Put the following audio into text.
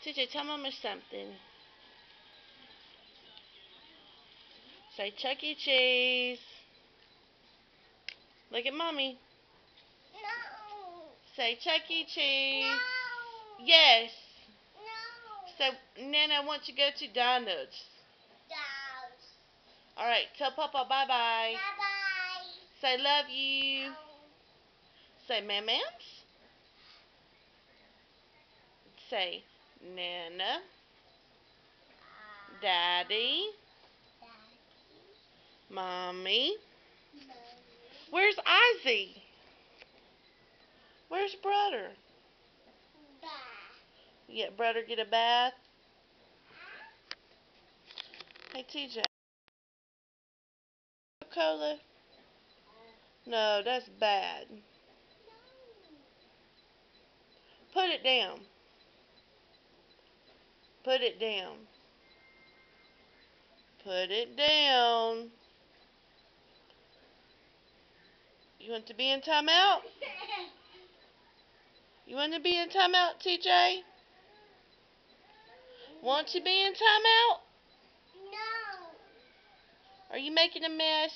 TJ, tell Mama something. Say Chuck E. Cheese. Look at Mommy. No. Say Chuck E. Cheese. No. Yes. No. Say, Nana, I want you to go to Donald's. Dogs. Alright, tell Papa bye-bye. Bye-bye. Say love you. No. Say ma'ams. Say Nana. Daddy. Mommy. Where's Izzy? Where's brother? Yeah, brother get a bath. Hey TJ. Coca-Cola? No, that's bad. Put it down. Put it down. Put it down. You want to be in timeout? You want to be in timeout, TJ? Want to be in timeout? No. Are you making a mess?